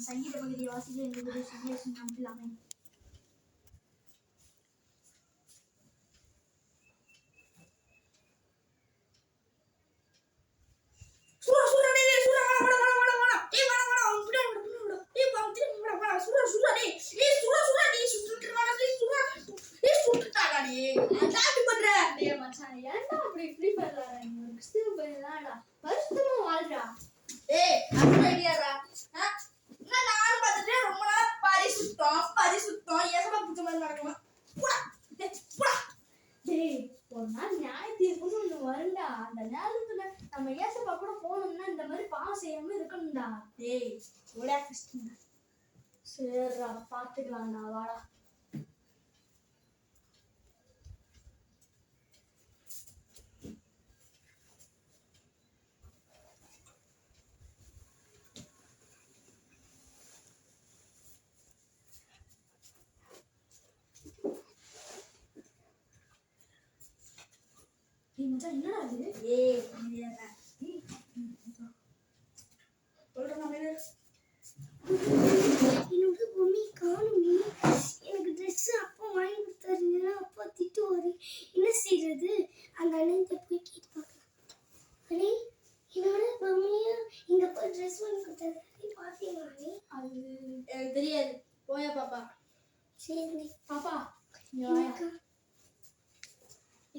சங்கீத பகுதியை வாசிக்க எங்களுக்கு சுஜேஷன் நம்பலாமே. ஒரு நாள் நியாய தீர்ப்புன்னு ஒண்ணு வரும்டா. அந்த நேரத்துல நம்ம ஏசப்பா கூட போகணும்னா இந்த மாதிரி பாவம் செய்யாம இருக்கணும்டா. டேய் ஓடா கிறிஸ்டின். சரிடா பாத்துக்கலாம்டா வாடா. என்னடா இது? என்னோட பொம்மி காணுமே. எனக்கு ட்ரெஸ் அப்பா வாங்கி கொடுத்தாருன்னா அப்பா திட்டுவாரு. என்ன செய்யறது? அந்த அண்ணன் போய் கேட்டு பார்க்கலாம். அண்ணே என்னோட பொம்மியா இங்க போய் ட்ரெஸ் வாங்கி கொடுத்தாரு பாத்தீங்களா? அது எனக்கு தெரியாது. போயா பாப்பா. சரி பாப்பா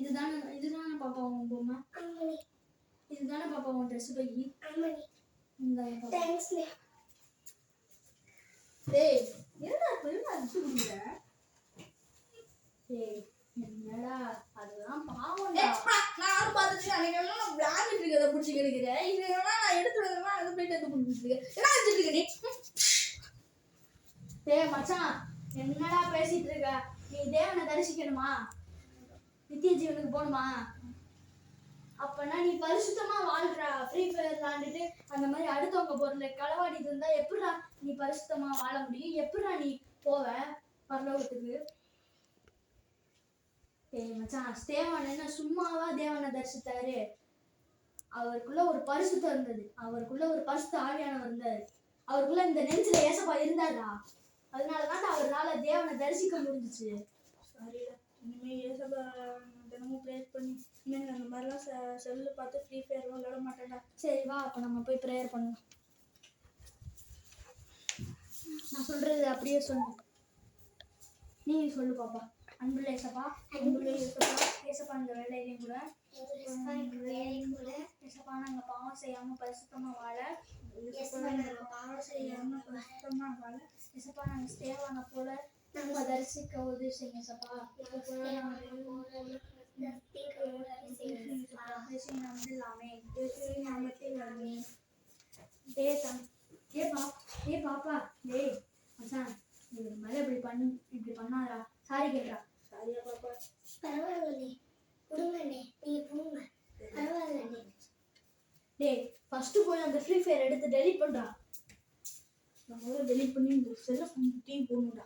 இதுதானே பாப்பா உன் பொம்மை? ஆமாடி. இதுதானே பாப்பா உன் ட்ரெஸ் பை? ஆமாடி. இந்த தேங்க்ஸ் லே. டேய் என்னடா அடிச்சுடுங்க? டேய் என்னடா அதெல்லாம் பாவம்டா. நான் பாத்துட்டு அன்னைக்கு நான் விளையாடிட்டு இருக்கத புடிச்சு கிடக்குறேன். இது என்னன்னா நான் எடுத்து வரேன்னா அது போய் எடுத்து புடிச்சிட்டு இருக்கேன். என்ன அடிச்சிட்டு இருக்க நீ? டேய் மச்சான் என்னடா பேசிட்டு இருக்க? நீ தேவனை தரிசிக்கணுமா? நித்திய ஜீவனுக்கு போகணுமா? அப்பனா நீ பரிசுத்தமா வாழ்றா. ஃப்ரீ ஃபயர் விளாண்டுட்டு அந்த மாதிரி அடுத்தவங்க பொருளை களவாடிட்டு இருந்தா எப்படிடா நீ பரிசுத்தமா வாழ முடியும்? எப்படிடா நீ போவ பரலோகத்துக்கு? ஏய் மச்சான் ஸ்தேவான் என்ன சும்மாவா தேவனை தரிசித்தாரு? அவருக்குள்ள ஒரு பரிசுத்தம் இருந்தது. அவருக்குள்ள ஒரு பரிசுத்த ஆவியானவர் இருந்தாரு. அவருக்குள்ள இந்த நெஞ்சில ஏசப்பா இருந்தாரா. அதனாலதான் அவரால தேவனை தரிசிக்க முடிஞ்சிச்சு. சாரிடா. இனிமேல் ஏசப்பா தினமும் ப்ரேயர் பண்ணி இனிமேல் அந்த மாதிரிலாம் செல்லு பார்த்து ஃப்ரீ ஃபயர்லாம் விளையாட மாட்டேன்டா. சரி வா அப்போ நம்ம போய் ப்ரேயர் பண்ணலாம். நான் சொல்றது அப்படியே சொல்லு. நீ சொல்லு பாப்பா. அன்புள்ள ஏசப்பா, அன்புள்ள ஏசப்பா இந்த வேலையிலையும் கூட ஏசப்பா நாங்கள் பாவம் செய்யாமல் பரிசுத்தமாக வாழ ஏசப்பா நாங்கள் ஸ்தேவானை போல நம்ம தரிசிக்க உதவி செய்யுங்க ஏசப்பா. பாப்பா டேய் மச்சான் இது மேல இப்படி பண்ணாதடா. சாரி கேட்கறா. சாரியா பாப்பா? பரவாயில்லை கொடுங்கண்ணே நீங்க போங்க. பரவாயில்லை. டேய் ஃபர்ஸ்ட் போய் அந்த ஃப்ரீ ஃபயர் எடுத்து டெலீட் பண்றா. நம்ம டெலீட் பண்ணி இந்த செல்ல டீம் போடணும்டா.